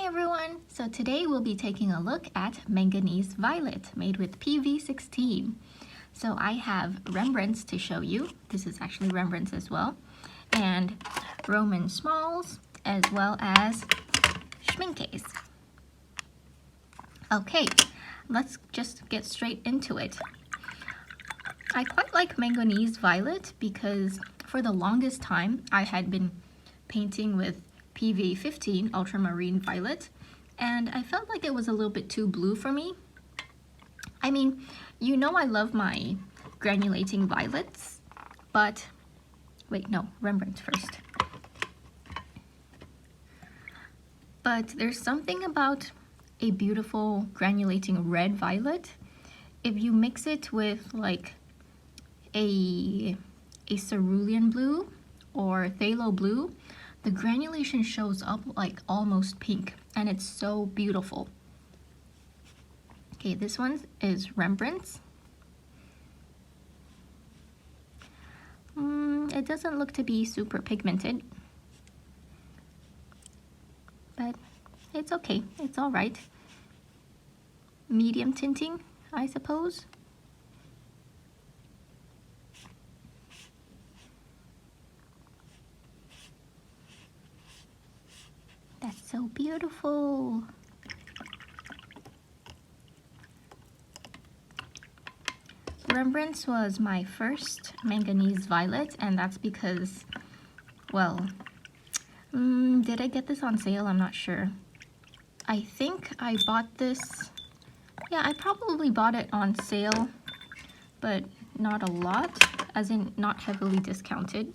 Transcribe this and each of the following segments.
everyone! So today we'll be taking a look at Manganese Violet made with PV16. So I have Rembrandts to show you. This is actually Rembrandts as well. And Roman Szmals as well as Schmincke's. Okay, let's just get straight into it. I quite like Manganese Violet because for the longest time I had been painting with PV15 Ultramarine Violet, and I felt like it was a little bit too blue for me. I mean, you know I love my granulating violets, but wait, no, Rembrandt first. But there's something about a beautiful granulating red violet. If you mix it with like a cerulean blue or phthalo blue, the granulation shows up like almost pink, and it's so beautiful. Okay, this one is Rembrandt's. It doesn't look to be super pigmented, but it's okay, it's all right. Medium tinting, I suppose. That's so beautiful. Rembrandt's was my first Manganese Violet, and that's because, well, did I get this on sale? I'm not sure. I think I bought this, yeah, I probably bought it on sale, but not a lot, as in not heavily discounted.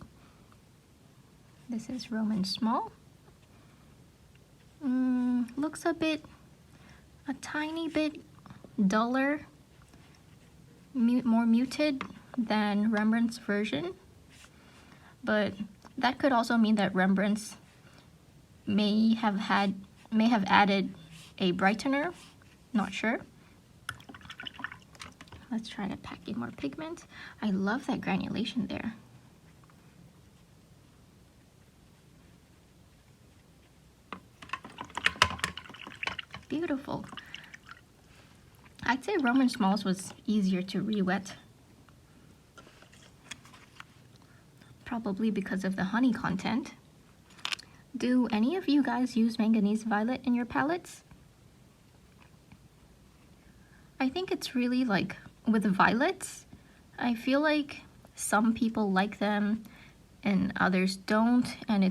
This is Roman Szmal. Looks a tiny bit duller, more muted than Rembrandt's version, but that could also mean that Rembrandt's may have added a brightener, not sure. Let's try to pack in more pigment. I love that granulation there. Beautiful. I'd say Roman Szmals was easier to re-wet. Probably because of the honey content. Do any of you guys use Manganese Violet in your palettes? I think it's really like with violets, I feel like some people like them and others don't, and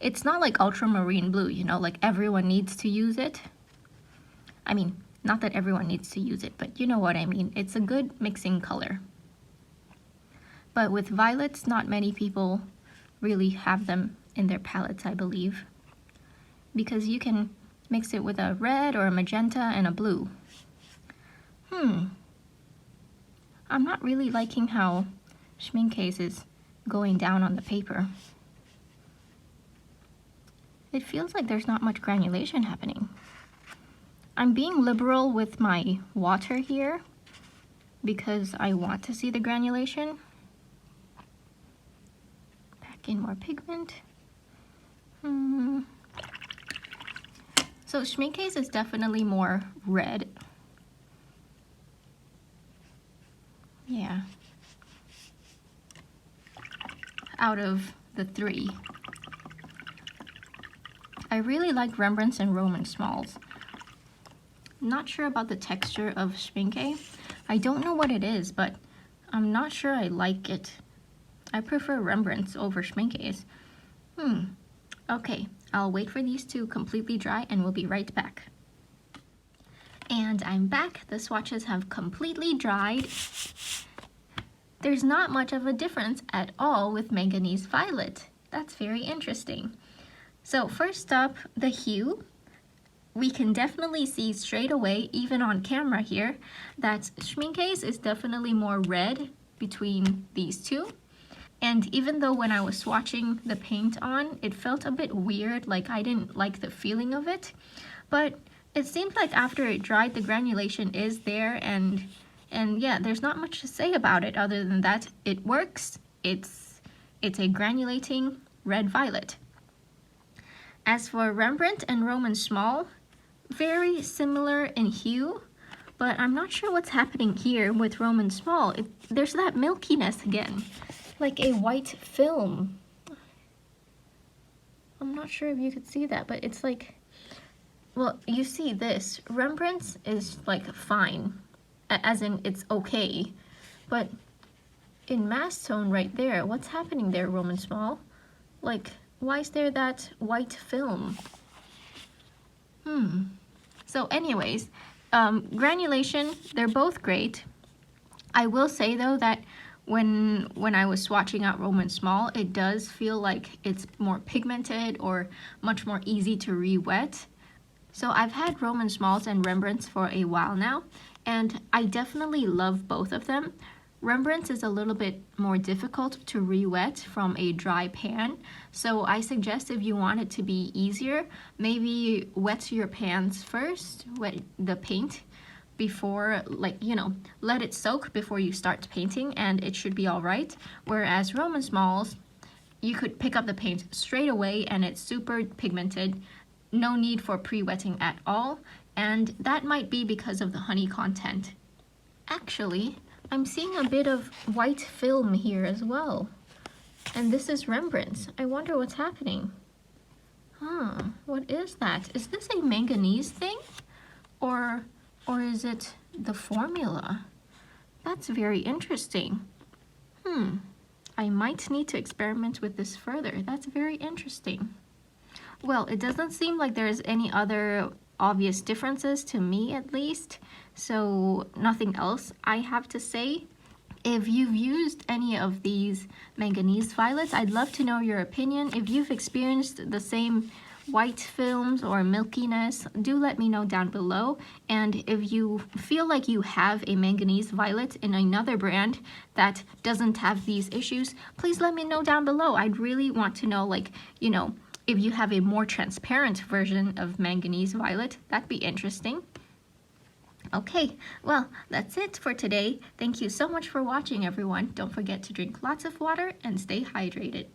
it's not like ultramarine blue, you know, like everyone needs to use it. I mean, not that everyone needs to use it, but you know what I mean. It's a good mixing color. But with violets, not many people really have them in their palettes, I believe, because you can mix it with a red or a magenta and a blue. I'm not really liking how Schmincke's is going down on the paper. It feels like there's not much granulation happening. I'm being liberal with my water here because I want to see the granulation. Pack in more pigment. So Schmincke's is definitely more red. Yeah. Out of the three. I really like Rembrandt's and Roman Szmals. Not sure about the texture of Schmincke. I don't know what it is, but I'm not sure I like it. I prefer Rembrandt's over Schmincke's. Okay, I'll wait for these to completely dry and we'll be right back. And I'm back. The swatches have completely dried. There's not much of a difference at all with Manganese Violet. That's very interesting. So first up, the hue. We can definitely see straight away, even on camera here, that Schmincke's is definitely more red between these two. And even though when I was swatching the paint on, it felt a bit weird, like I didn't like the feeling of it. But it seemed like after it dried, the granulation is there, and yeah, there's not much to say about it other than that it works. It's a granulating red violet. As for Rembrandt and Roman Szmal, very similar in hue, but I'm not sure what's happening here with Roman Szmal. There's that milkiness again, like a white film. I'm not sure if you could see that, but it's like, well, you see this. Rembrandt's is like fine, as in it's okay, but in mass tone right there, what's happening there, Roman Szmal? Like, why is there that white film? So anyways, granulation, they're both great. I will say though that when I was swatching out Roman Szmal, it does feel like it's more pigmented or much more easy to re-wet. So I've had Roman Szmals and Rembrandts for a while now, and I definitely love both of them. Rembrandt's is a little bit more difficult to re-wet from a dry pan, so I suggest if you want it to be easier, maybe wet your pans first, wet the paint before, like, you know, let it soak before you start painting and it should be all right. Whereas Roman Szmals, you could pick up the paint straight away and it's super pigmented, no need for pre-wetting at all, and that might be because of the honey content. Actually, I'm seeing a bit of white film here as well. And this is Rembrandt's. I wonder what's happening. What is that? Is this a manganese thing? Or is it the formula? That's very interesting. I might need to experiment with this further. That's very interesting. Well, it doesn't seem like there's any other obvious differences to me, at least, so nothing else I have to say. If you've used any of these manganese violets, I'd love to know your opinion. If you've experienced the same white films or milkiness, do let me know down below. And if you feel like you have a manganese violet in another brand that doesn't have these issues, please let me know down below. I'd really want to know, like, you know, if you have a more transparent version of manganese violet. That'd be interesting. Okay, well, that's it for today. Thank you so much for watching, everyone. Don't forget to drink lots of water and stay hydrated.